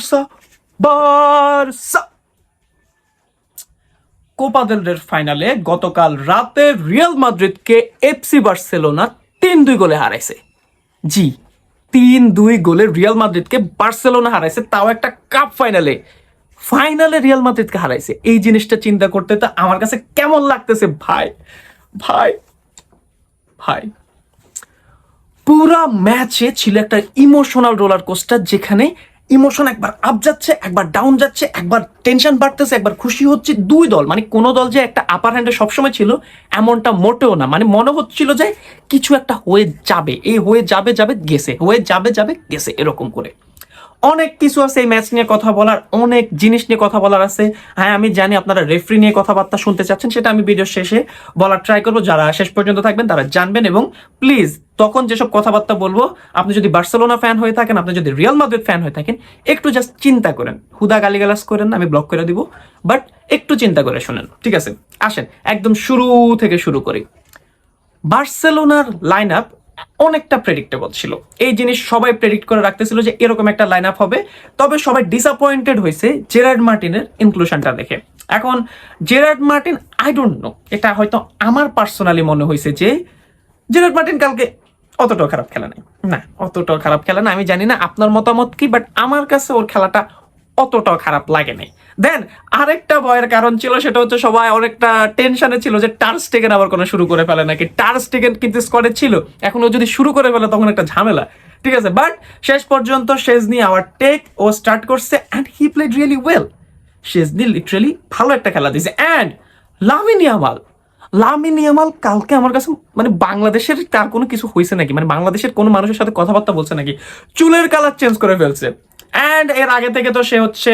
Barca Barca Copa del রের ফাইনালে গতকাল রাতে রিয়াল মাদ্রিদকে এফসি বার্সেলোনা 3-2 গোলে হারাইছে। জি, 3-2 গোলে রিয়াল মাদ্রিদকে বার্সেলোনা হারাইছে, তাও একটা কাপ ফাইনালে। রিয়াল মাদ্রিদকে হারাইছে। এই জিনিসটা চিন্তা করতে তো আমার কাছে কেমন লাগতেছে ভাই ভাই ভাই। পুরা ম্যাচে ছিল একটা ইমোশনাল রোলার কোস্টার, যেখানে ইমোশন একবার আপ যাচ্ছে, একবার ডাউন যাচ্ছে, একবার টেনশন বাড়তেছে, একবার খুশি হচ্ছে। দুই দল, মানে কোন দল যে একটা আপার হ্যান্ডে সবসময় ছিল এমনটা মোটেও না। মানে মনে হচ্ছিল যে কিছু একটা হয়ে যাবে, এই হয়ে যাবে যাবে গেছে, হয়ে যাবে যাবে গেছে, এরকম করে। অনেক কিছু আছে এই ম্যাচ নিয়ে কথা বলার, অনেক জিনিস নিয়ে কথা বলার আছে। হ্যাঁ, আমি জানি আপনারা রেফারি নিয়ে কথাবার্তা শুনতে চাচ্ছেন, সেটা আমি ভিডিও শেষে বলার ট্রাই করবো। যারা শেষ পর্যন্ত থাকবেন তারা জানবেন। এবং প্লিজ তখন যেসব কথাবার্তা বলবো, আপনি যদি বার্সেলোনা ফ্যান হয়ে থাকেন, আপনি যদি রিয়াল মাদ্রিদ ফ্যান হয়ে থাকেন, একটু জাস্ট চিন্তা করেন। হুদা গালিগালাজ করেন না, আমি ব্লক করে দিব, বাট একটু চিন্তা করে শুনেন, ঠিক আছে? আসেন একদম শুরু থেকে শুরু করি। বার্সেলোনার লাইন আপ অনেকটা প্রেডিক্টেবল ছিল। এই জিনিস সবাই প্রেডিক্ট করে রাখতেছিল যে এরকম একটা লাইন আপ হবে। তবে সবাই ডিসঅ্যাপয়েন্টেড হয়েছে জেরার্ড মার্টিনের ইনক্লুশনটা দেখে। এখন Gerard Martin, I don't know, এটা হয়তো আমার পার্সোনালি মনে হয়েছে যে জেরার্ড মার্টিন কালকে অতটাও খারাপ খেলা নেই। না, অতটাও খারাপ খেলা না। আমি জানি না আপনার মতামত কি, বাট আমার কাছে ওর খেলাটা অতটাও খারাপ লাগে নাই। দেন আরেকটা ভয়ের কারণ ছিল, সেটা হচ্ছে সবাই অনেকটা টেনশনে ছিল যে টার স্টেগেন আবার কোনো শুরু করে ফেলে নাকি। টার স্টেগেন কিন্তু স্কোয়াডে ছিল, এখন ও যদি শুরু করে ফেলে তখন একটা ঝামেলা, ঠিক আছে? বাট শেষ পর্যন্ত শেজনি আওয়ার টেক ও স্টার্ট করছে and he played really well. Szczesny literally ভালো একটা খেলা দিয়েছে। অ্যান্ড লামিন ইয়ামাল কালকে আমার কাছে, মানে বাংলাদেশের তার কোনো কিছু হয়েছে নাকি, মানে বাংলাদেশের কোনো মানুষের সাথে কথাবার্তা বলছে নাকি, চুলের কালার চেঞ্জ করে ফেলছে। অ্যান্ড এর আগে থেকে তো সে হচ্ছে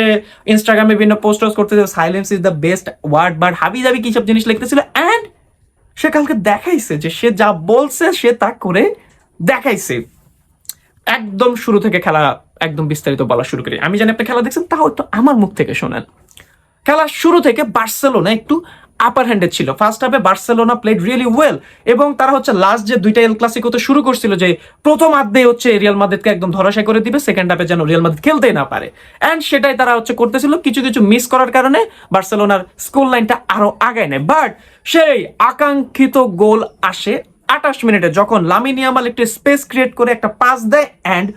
ইনস্টাগ্রামে বিভিন্ন পোস্ট করতেছে, silence is the best word, but হাবি জাবি কি সব জিনিস লিখতেছিল। অ্যান্ড সে কালকে দেখাইছে যে সে যা বলছে সে তা করে দেখাইছে। একদম শুরু থেকে খেলা একদম বিস্তারিত বলা শুরু করি। আমি জানি আপনি খেলা দেখছেন, তাও একটু আমার মুখ থেকে শোনেন। খেলার শুরু থেকে বার্সেলোনা একটু আপার হ্যান্ডে ছিল। ফার্স্ট হাফে বার্সেলোনা প্লেড রিয়েলি ওয়েল, এবং তারা হচ্ছে লাস্ট যে দুইটা এল ক্লাসিকোতে শুরু করছিল যে প্রথম আর্ধে হচ্ছে রিয়াল মাদ্রিদকে একদম ধরাশায়ী করে দিবে, সেকেন্ড হাফে যেন রিয়াল মাদ্রিদ খেলতেই না পারে। অ্যান্ড সেটাই তারা হচ্ছে করতেছিল। কিছু কিছু মিস করার কারণে বার্সেলোনার স্কোর লাইনটা আরো আগায় নেয়। বাট সেই আকাঙ্ক্ষিত গোল আসে 28 মিনিটে, যখন লামিন ইয়ামাল একটু স্পেস ক্রিয়েট করে একটা পাস দেয় অ্যান্ড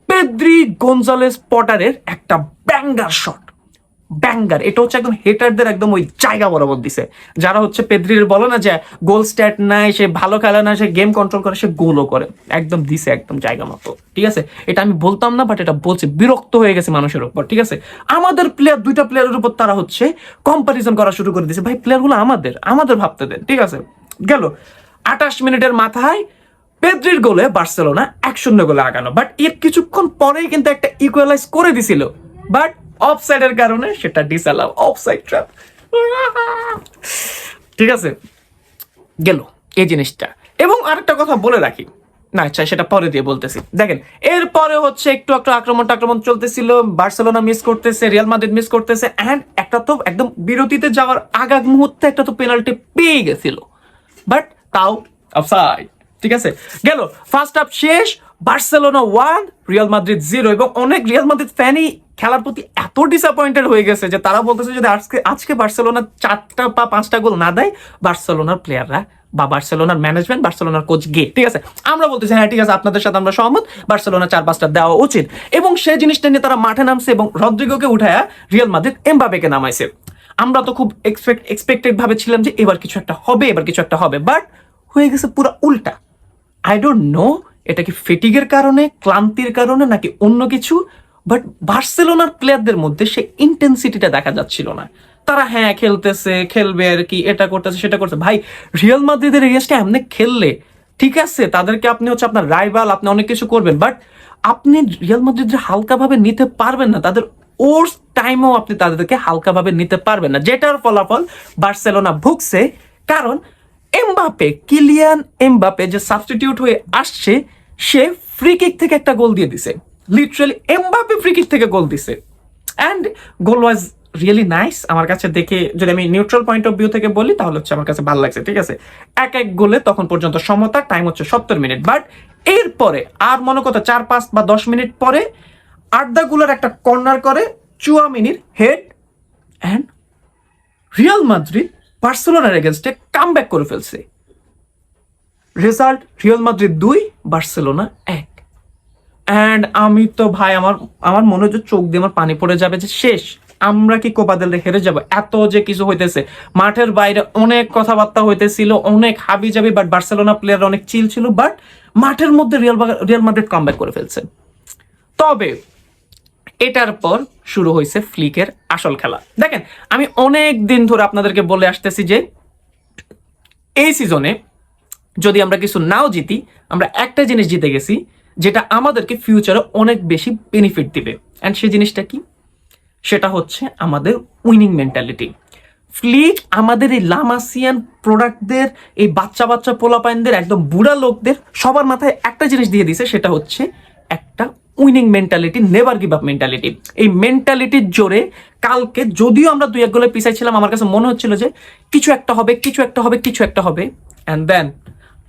পেদ্রি গোনজালেস পটারের একটা ব্যাঙ্গার শট। ব্যাঙ্গার, এটা হচ্ছে একদম হেটারদের একদম ওই জায়গা বরাবর দিছে। যারা হচ্ছে পেদ্রির বলে না যে গোল স্ট্যাট নাই, সে ভালো খেলে না, সে গেম কন্ট্রোল করে, সে গোলও করে, একদম দিছে একদম জায়গা মতো, ঠিক আছে? এটা আমি বলতাম না, বাট এটা বলছে, বিরক্ত হয়ে গেছে মানুষের উপর, ঠিক আছে? আমাদের প্লেয়ার, দুইটা প্লেয়ারের উপর তারা হচ্ছে কম্পারিজন করা শুরু করে দিয়েছে। ভাই, প্লেয়ারগুলো আমাদের ভাবতে দেন, ঠিক আছে? গেল 28 মিনিটের মাথায় পেদ্রির গোলে বার্সেলোনা 1-0 গোলে আগানো। বাট এর কিছুক্ষণ পরেই কিন্তু একটা ইকুয়ালাইজ করে দিছিল, বাট অফসাইডের কারণে সেটা ডিসঅ্যালাউ, অফসাইড ট্র্যাপ, ঠিক আছে? গেল এই জিনিসটা। এবং আরেকটা কথা বলে রাখি, না আচ্ছা সেটা পরে দিয়ে বলতেছি। দেখেন এরপরে হচ্ছে একটু একটু আক্রমণ চলতেছিল, বার্সেলোনা মিস করতেছে, রিয়াল মাদ্রিদ মিস করতেছে। অ্যান্ড একটা তো একদম বিরতিতে যাওয়ার আগ মুহূর্তে একটা তো পেনাল্টি পেয়ে গেছিল, বাট তাও অফসাইড, ঠিক আছে? গেল ফার্স্ট হাফ শেষ, বার্সেলোনা 1 রিয়াল মাদ্রিদ 0। এবং অনেক রিয়াল মাদ্রিদ ফ্যানই খেলার প্রতি এত ডিসঅ্যাপয়েন্টেড হয়ে গেছে যে তারা বলতেছে যদি আজকে বার্সেলোনা 4টা বা 5টা গোল না দেয়, বার্সেলোনার প্লেয়াররা বা বার্সেলোনার ম্যানেজমেন্ট, বার্সেলোনার কোচ গে, ঠিক আছে? আমরা বলতেছি হ্যাঁ ঠিক আছে, আপনাদের সাথে আমরা সহমত, বার্সেলোনা 4-5টা দেওয়া উচিত। এবং সেই জিনিসটা নিয়ে তারা মাঠে নামছে এবং রদ্রিগোকে উঠায়া রিয়াল মাদ্রিদ এমবাপেকে নামাইছে। আমরা তো খুব এক্সপেক্টেড ভাবে ছিলাম যে এবার কিছু একটা হবে, বাট হয়ে গেছে পুরো উল্টা। আই ডোন্ট নো এটা কি ফেটিগের কারণে, ক্লান্তির কারণে, নাকি অন্য কিছু, বাট বার্সেলোনার প্লেয়ারদের মধ্যে সেই ইন্টেন্সিটিটা দেখা যাচ্ছিল না। তারা হ্যাঁ খেলতেছে, খেলবে আর কি, এটা করতেছে সেটা করতেছে। ভাই, রিয়াল মাদ্রিদের এগেইনস্টে এমনি খেললে ঠিক আছে, তাদেরকে আপনি হচ্ছে আপনার রাইভাল, আপনি অনেক কিছু করবেন, বাট আপনি রিয়াল মাদ্রিদের হালকাভাবে নিতে পারবেন না। তাদের ওর্স টাইমেও আপনি তাদেরকে হালকাভাবে নিতে পারবেন না, যেটার ফলাফল বার্সেলোনা ভুগছে। কারণ কিলিয়ান এমবাপে যে সাবস্টিটিউট হয়ে আসছে, সে ফ্রি কিক থেকে একটা গোল দিয়ে দিছে। লিটারালি এমবাপে ফ্রি কিক থেকে গোল দিছে, and goal was really nice. আমার কাছে দেখে, যদি আমি নিউট্রাল পয়েন্ট অফ ভিউ থেকে বলি, তাহলে হচ্ছে আমার কাছে ভালো লাগছে, ঠিক আছে? এক গোলে তখন পর্যন্ত সমতা, টাইম হচ্ছে 70 মিনিট। বাট এরপরে আর মনে কথা 4, 5 বা 10 মিনিট পরে আর্দাগুলার একটা কর্নার করে চুয়ামিনির হেড, অ্যান্ড রিয়াল মাদ্রিদ বার্সেলোনার এগেনস্টে কামব্যাক করে ফেলছে। Result Real Madrid 2, Barcelona 1। And আমি তো ভাই আমার মনে হচ্ছে চোখ দিয়ে আমার পানি পড়ে যাবে যে শেষ, আমরা কি কোপা দেল রে হেরে যাবো। এত যে কিছু হইতেছে, মাঠের বাইরে অনেক কথাবার্তা হইতেছিল, অনেক হাবি যাবি, বাট বার্সেলোনা প্লেয়ার অনেক চিল ছিল, বাট মাঠের মধ্যে রিয়াল মাদ্রিদ কামব্যাক করে ফেলছে। তবে এটার পর শুরু হয়েছে ফ্লিকের আসল খেলা। দেখেন, আমি অনেক দিন ধরে আপনাদেরকে বলে আসতেছি যে এই সিজনে যদি আমরা কিছু নাও জিতি, আমরা একটা জিনিস জিতে গেছি যেটা আমাদেরকে ফিউচারে অনেক বেশি বেনিফিট দিবে। অ্যান্ড সেই জিনিসটা কি? সেটা হচ্ছে আমাদের উইনিং মেন্টালিটি। ফ্লিক আমাদের এই লামাসিয়ান প্রোডাক্টদের, এই বাচ্চা বাচ্চা পোলাপাইনদের, একদম বুড়া লোকদের সবার মাথায় একটা জিনিস দিয়ে দিছে, সেটা হচ্ছে একটা winning mentality, never give up mentality. এই মেন্টালিটির জোরে কালকে যদিও আমরা 2-1 গোলে পিছাই ছিলাম, আমার কাছে মনে হচ্ছিল যে কিছু একটা হবে, কিছু একটা হবে, কিছু একটা হবে। And then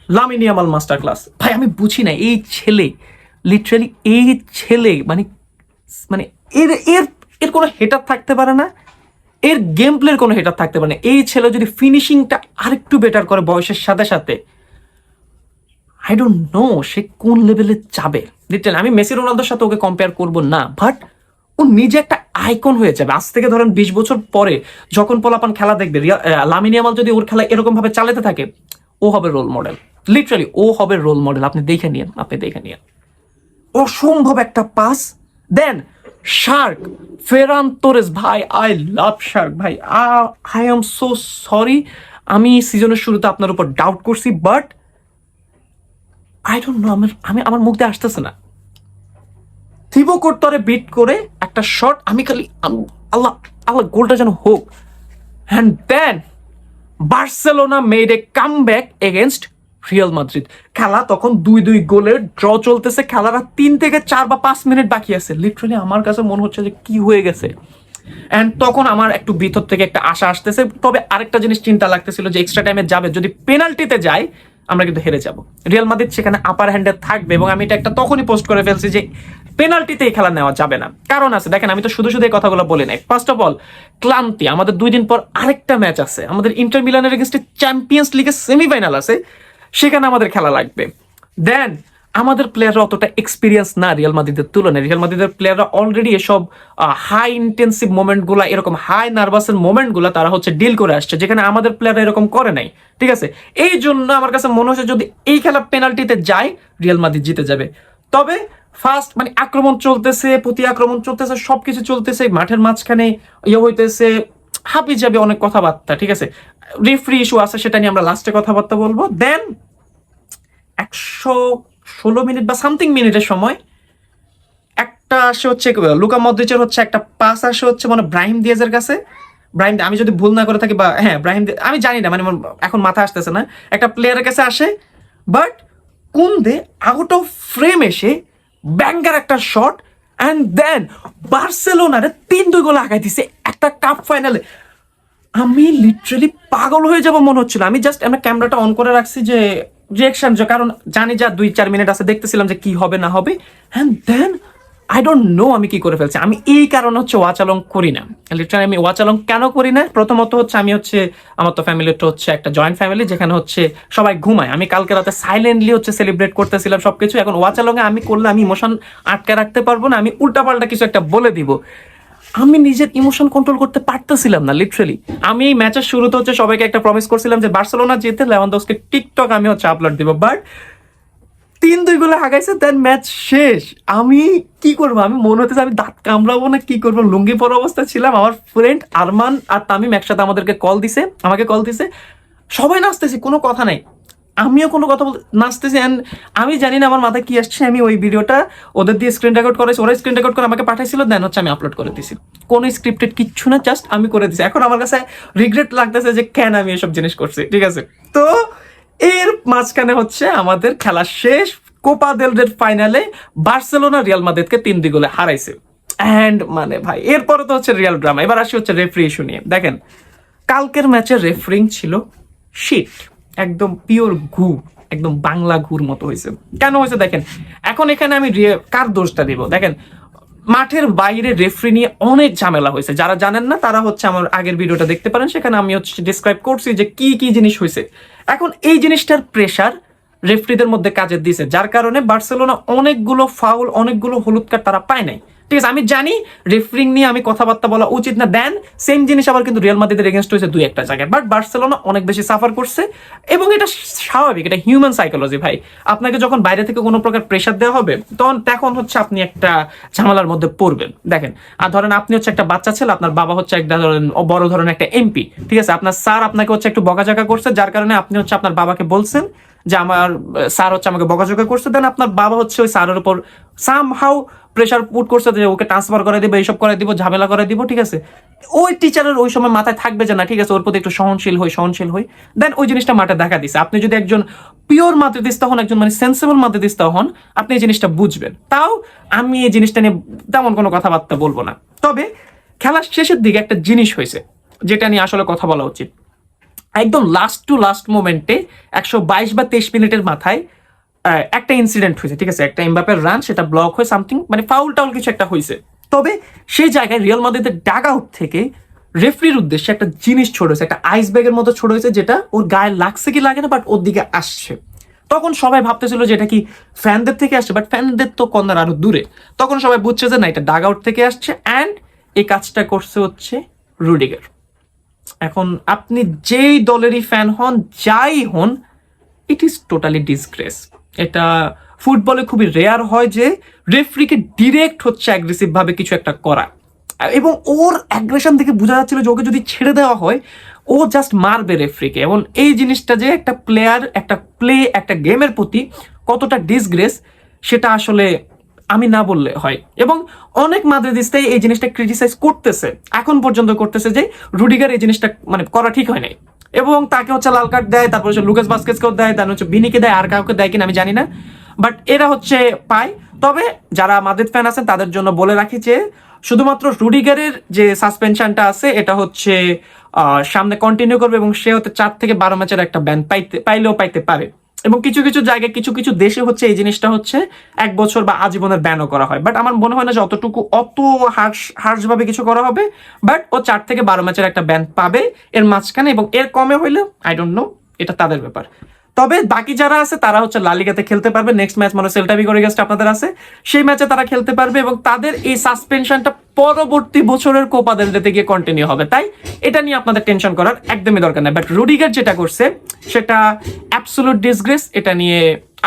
Lamine Yamal master class. ভাই আমি বুঝি না, এই ছেলে লিটারালি, এই ছেলে মানে মানে এর এর এর কোনো হেটার থাকতে পারে না, এর গেম প্লের কোনো হেটার থাকতে পারে না। এই ছেলে যদি ফিনিশিংটা আরেকটু বেটার করে বয়সের সাথে সাথে, আই ডোন্ট নো সে কোন লেভেলে যাবে। লিটারালি আমি মেসি রোনালদোর সাথে ওকে কম্পেয়ার করব না, বাট ও নিজে একটা আইকন হয়ে যাবে। আজ থেকে ধরেন 20 বছর পরে যখন পোলাপান খেলা দেখবে, লামিন ইয়ামাল যদি ওর খেলা এরকম ভাবে চালাতে থাকে, ও হবে রোল মডেল। লিটারালি ও হবে রোল মডেল। আপনি দেখে নিন, অসম্ভব একটা পাস দেন। শার্ক, ফেরান তোরেস, ভাই আই লাভ শার্ক ভাই। আই এম সো সরি, আমি সিজনের শুরুতে আপনার উপর ডাউট করছি, বাট আই ডোন্ট নো, আমার মুখ দিয়ে আসতেছে না। থিবো কোর্তোরে বিট করে একটা শট, আমি খালি আল্লাহ আল্লাহ গোলটা যেন হোক। And then Barcelona made a comeback against Real Madrid. খেলা তখন 2-2 গোলের ড্র চলতেছে, খেলাটা 3 থেকে 4 বা 5 মিনিট বাকি আছে। লিটারালি আমার কাছে মনে হচ্ছে যে কি হয়ে গেছে। অ্যান্ড তখন আমার একটু ভিতর থেকে একটা আশা আসতেছে। তবে আরেকটা জিনিস চিন্তা লাগতেছিল যে এক্সট্রা টাইমে যাবে, যদি পেনাল্টিতে যায় আমরা কিন্তু হেরে যাব। রিয়াল মাদ্রিদ সেখানে আপার হ্যান্ডে থাকবে, এবং আমি এটা একটা তখনই পোস্ট করে ফেলছি যে পেনাল্টিতে এই খেলা নেওয়া যাবে না। কারণ আছে, দেখেন আমি তো শুধু শুধু এই কথাগুলো বলি নাই। ফার্স্ট অফ অল ক্লান্তি, আমাদের 2 দিন পর আরেকটা ম্যাচ আছে, আমাদের ইন্টার মিলানের এগেইনস্টে চ্যাম্পিয়ন্স লিগের সেমিফাইনাল আছে, সেখানে আমাদের খেলা লাগবে। দেন আমাদের প্লেয়াররা অতটা এক্সপিরিয়েন্স না রিয়াল মাদ্রিদের তুলনায়। রিয়াল মাদ্রিদের প্লেয়াররা অলরেডি এসব হাই ইন্টেন্সিভ মোমেন্টগুলো, এরকম হাই নার্ভাসের মোমেন্টগুলো তারা হচ্ছে ডিল করে আসছে, যেখানে আমাদের প্লেয়াররা এরকম করে নাই। ঠিক আছে, এই জন্য আমার কাছে মনে হচ্ছে যদি এই খেলা পেনাল্টিতে যায় রিয়াল মাদ্রিদ জিতে যাবে। তবে ফার্স্ট মানে আক্রমণ চলতেছে, প্রতি আক্রমণ চলতেছে, সবকিছু চলতেছে, মাঠের মাঝখানে ইয়ে হইতেছে, হাবি যাবে অনেক কথাবার্তা। ঠিক আছে, রেফারি ইস্যু আছে, সেটা নিয়ে আমরা লাস্টে কথাবার্তা বলবো। দেন 116 মিনিট বা সামথিং মিনিটের সময় একটা আসে হচ্ছে লুকা মদ্রিচের হচ্ছে একটা পাস আসে হচ্ছে মানে ব্রাহিম দিয়াজের কাছে। ব্রাহিম, আমি যদি ভুল না করে থাকি, বা হ্যাঁ ব্রাহিম, আমি জানি না, মানে এখন মাথা আসতেছে না, একটা প্লেয়ারের কাছে আসে, but Kunde out of frame এসে ব্যাঙ্গার একটা শট, অ্যান্ড দেন বার্সেলোনারে 3-2 গোল আগাই দিছে একটা কাপ ফাইনালে। আমি লিটারালি পাগল হয়ে যাব মনে হচ্ছিল। আমি জাস্ট আমরা ক্যামেরাটা অন করে রাখছি যে রিয়াকশন, কারণ জানি যা 2-4 মিনিট আছে, দেখতেছিলাম যে কি হবে না হবে। And then I don't know আমি কি করে ফেলছি। আমি এই কারণে হচ্ছে ওয়াচ অ্যালং করি না। লিটারালি আমি ওয়াচ অ্যালং কেন করি না? প্রথমত হচ্ছে আমি হচ্ছে, আমার তো ফ্যামিলিটা হচ্ছে একটা জয়েন্ট ফ্যামিলি, যেখানে হচ্ছে সবাই ঘুমায়। আমি কালকে রাতে সাইলেন্টলি হচ্ছে সেলিব্রেট করতেছিলাম সবকিছু। এখন ওয়াচ অ্যালং আমি করলে আমি ইমোশন আটকে রাখতে পারবো না, আমি উল্টাপাল্টা কিছু একটা বলে দিব। আমি নিজের ইমোশন কন্ট্রোল করতে পারতেছিলাম না লিটারালি। আমি এই ম্যাচের শুরুতে হচ্ছে সবাইকে একটা প্রমিস করছিলাম যে বার্সেলোনা জিতে লেভানডস্কি টিকটক আমি হচ্ছে আপলোড দিব, বাট 3-2 গোলে হাগাইছে। দেন ম্যাচ শেষ। আমি কি করবো, আমি মনে হতেছে আমি দাঁত কামড়াবো না কি করবো, লুঙ্গি পরা অবস্থা ছিলাম। আমার ফ্রেন্ড আরমান আর তামিম একসাথে আমাকে কল দিছে, সবাই নাচতেছি, কোনো কথা নাই, আমিও কোনো কথা বলতে নাচতেছি। অ্যান্ড আমি জানি না আমার মাথায় কি আসছে, আমি ওই ভিডিওটা ওদের দিয়ে স্ক্রিন রেকর্ড করেছি, ওরা স্ক্রিন রেকর্ড করে আমাকে পাঠাইছিল, দেন হচ্ছে আমি আপলোড করে দিছি। কোনো স্ক্রিপ্টেড কিচ্ছু না, জাস্ট আমি করে দিছি। এখন আমার কাছে রিগ্রেট লাগতেছে যে কেন আমি এসব জিনিস করছি। ঠিক আছে, তো এর মাঝখানে হচ্ছে আমাদের খেলা শেষ। কোপা দেল রের ফাইনালে বার্সেলোনা রিয়াল মাদ্রিদকে 3-2 গোলে হারাইছে। অ্যান্ড মানে ভাই এরপরে তো হচ্ছে রিয়াল ড্রামা। এবার আসি হচ্ছে রেফারি ইস্যু নিয়ে। দেখেন কালকের ম্যাচের রেফারিং ছিল শিট, একদম পিওর ঘু, একদম বাংলা ঘুর মতো হয়েছে। কেন হয়েছে দেখেন, এখন এখানে আমি কার দোষটা দিব? দেখেন মাঠের বাইরে রেফারি নিয়ে অনেক ঝামেলা হয়েছে। যারা জানেন না তারা হচ্ছে আমার আগের ভিডিওটা দেখতে পারেন, সেখানে আমি হচ্ছে ডিসক্রাইব করছি যে কি কি জিনিস হয়েছে। এখন এই জিনিসটার প্রেসার রেফারিদের মধ্যে কাজে দিয়েছে, যার কারণে বার্সেলোনা অনেকগুলো ফাউল, অনেকগুলো হলুদ কার্ড তারা পায় নাই। ঠিক আছে, আমি জানি রেফারিং নিয়ে আমি কথাবার্তা বলা উচিত না, দেন সেম জিনিস আবার কিন্তু রিয়াল মাদ্রিদের এগেইনস্ট হয়েছে দুই একটা জায়গায়, বাট বার্সেলোনা অনেক বেশি সাফার করছে এবং এটা স্বাভাবিক, এটা হিউম্যান সাইকোলজি ভাই। আপনাকে যখন বাইরে থেকে কোনো প্রকার প্রেশার দেওয়া হবে তখন হচ্ছে আপনি একটা ঝামেলার মধ্যে পড়বেন। দেখেন, আর ধরেন আপনি হচ্ছে একটা বাচ্চা ছেলে, আপনার বাবা হচ্ছে একটা ধরেন বড় ধরনের একটা এমপি, ঠিক আছে, আপনার স্যার আপনাকে হচ্ছে একটু বকাঝকা করছে, যার কারণে আপনি হচ্ছে আপনার বাবাকে বলছেন যে আমার স্যার হচ্ছে আমাকে বকাঝকা করছে, দেন আপনার বাবা হচ্ছে ওই স্যারের উপর সামহাউ প্রেশার পুট করছে যে ওকে ট্রান্সফার করে দিব, এইসব করে দিব, ঝামেলা করে দিব। ঠিক আছে, ওই টিচারের ওই সময় মাথায় থাকবে যে না ঠিক আছে ওর প্রতি একটু সহনশীল হই, দেন ওই জিনিসটা মাঠে দেখা দিছে। আপনি যদি একজন পিওর মাদ্রিদিস্তা হন, একজন মানে সেন্সিবল মাদ্রিদিস্তা হন, আপনি এই জিনিসটা বুঝবেন। তাও আমি এই জিনিসটা নিয়ে তেমন কোনো কথাবার্তা বলবো না। তবে খেলার শেষের দিকে একটা জিনিস হয়েছে যেটা নিয়ে আসলে কথা বলা উচিত। একদম লাস্ট টু লাস্ট মোমেন্টে 122 বা 23 মিনিটের মাথায় একটা ইনসিডেন্ট হয়েছে। ঠিক আছে, একটা এমবাপের রান, সেটা ব্লক হয়ে সামথিং মানে ফাউল টাউল কিছু একটা হয়েছে। তবে সেই জায়গায় রিয়াল মাদ্রিদের ডাগ আউট থেকে রেফারির উদ্দেশ্যে একটা জিনিস ছড়েছে, একটা আইস ব্যাগের মতো ছড়েছে, যেটা ওর গায়ে লাগছে কি লাগে না, বাট ওর দিকে আসছে। তখন সবাই ভাবতেছিল যে এটা কি ফ্যানদের থেকে আসছে, বাট ফ্যানদের তো কর্নার আরো দূরে। তখন সবাই বুঝছে যে না, এটা ডাগ আউট থেকে আসছে, অ্যান্ড এই কাজটা করছে হচ্ছে রুডিগার। এখন আপনি যেই দলেরই ফ্যান হন, যাই হন, ইট ইজ টোটালি ডিসগ্রেস। এটা ফুটবলে খুবই রেয়ার হয় যে রেফারিকে ডিরেক্ট হচ্ছে অ্যাগ্রেসিভ ভাবে কিছু একটা করা, এবং ওর অ্যাগ্রেশন থেকে বোঝা যাচ্ছিল যে ওকে যদি ছেড়ে দেওয়া হয় ও জাস্ট মারবে রেফারিকে। এবং এই জিনিসটা যে একটা প্লেয়ার, একটা গেমের প্রতি কতটা ডিসগ্রেস, সেটা আসলে আমি না বললে হয়। এবং অনেক মাদ্রিদিস্তাই এই জিনিসটা ক্রিটিসাইজ করতেছে, এখন পর্যন্ত করতেছে যে রুডিগার এই জিনিসটা মানে করা ঠিক হয় নাই, এবং তাকে হচ্ছে লাল কার্ড দেয়, তারপর হচ্ছে লুকাস বাস্কেসকেও দেয়, তারপর হচ্ছে ভিনিকে দেয়, আর কাউকে দেয় কিনা আমি জানি না, বাট এরা হচ্ছে পায়। তবে যারা মাদ্রিদ ফ্যান আছেন তাদের জন্য বলে রাখি যে শুধুমাত্র রুডিগারের যে সাসপেনশনটা আছে এটা হচ্ছে সামনে কন্টিনিউ করবে, এবং সে হতে 4 থেকে 12 ম্যাচের একটা ব্যান পাইতে পারে। এবং কিছু কিছু জায়গায় কিছু কিছু দেশে হচ্ছে এই জিনিসটা হচ্ছে 1 বছর বা আজীবনের ব্যানও করা হয়, বাট আমার মনে হয় না যে অত হার্শ ভাবে কিছু করা হবে। বাট ও 4 থেকে 12 ম্যাচের একটা ব্যান পাবে এর মাঝখানে, এবং এর কমে হইলে আই ডোন্ট নো, এটা তাদের ব্যাপার। তবে বাকি যারা আছে তারা হচ্ছে লা লিগাতে খেলতে পারবে। নেক্সট ম্যাচ মানে সেল্টা ভিগোর এগেইনস্ট আপনাদের আছে, সেই ম্যাচে তারা খেলতে পারবে, এবং তাদের এই সাসপেনশনটা পরবর্তী বছরের কোপা দেল রেতে গিয়ে কন্টিনিউ হবে। তাই এটা নিয়ে আপনাদের টেনশন করার একদমই দরকার নেই। বাট রুডিগার যেটা করছে সেটা অ্যাবসলিউট ডিসগ্রেস। এটা নিয়ে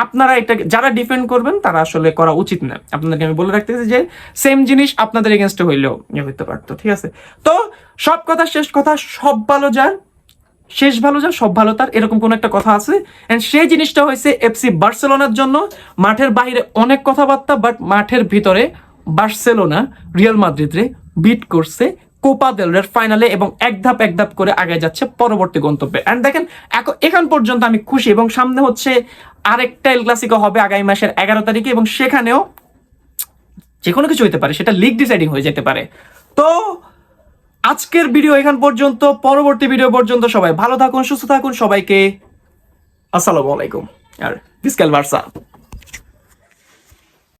আপনারা এটা যারা ডিফেন্ড করবেন তারা আসলে করা উচিত না। আপনাদেরকে আমি বলে রাখতেছি যে সেম জিনিস আপনাদের এগেইনস্টে হইলেও হইতে পারতো। ঠিক আছে, তো সব কথা শেষ কথা, সব ভালো যার শেষ ভালো যা, সব ভালো তার, এরকম কোন একটা কথা আছে। এন্ড সেই জিনিসটা হয়েছে এফসি বার্সেলোনার জন্য। মাঠের বাইরে অনেক কথাবার্তা, বাট মাঠের ভিতরে বার্সেলোনা রিয়াল মাদ্রিদরে বিট করছে কোপা দেল রের ফাইনালে, এবং এক ধাপ করে আগে যাচ্ছে পরবর্তী গন্তব্যে। এন্ড দেখেন এখন পর্যন্ত আমি খুশি, এবং সামনে হচ্ছে আরেকটা এল ক্লাসিকো হবে আগামী মাসের 11 তারিখে, এবং সেখানেও যে কোনো কিছু হইতে পারে, সেটা লিগ ডিসাইডিং হয়ে যেতে পারে। তো আজকের ভিডিও এখান পর্যন্ত, পরবর্তী ভিডিও পর্যন্ত সবাই ভালো থাকুন, সুস্থ থাকুন, সবাইকে আসসালামু আলাইকুম আর ভিস্কাল বার্সা।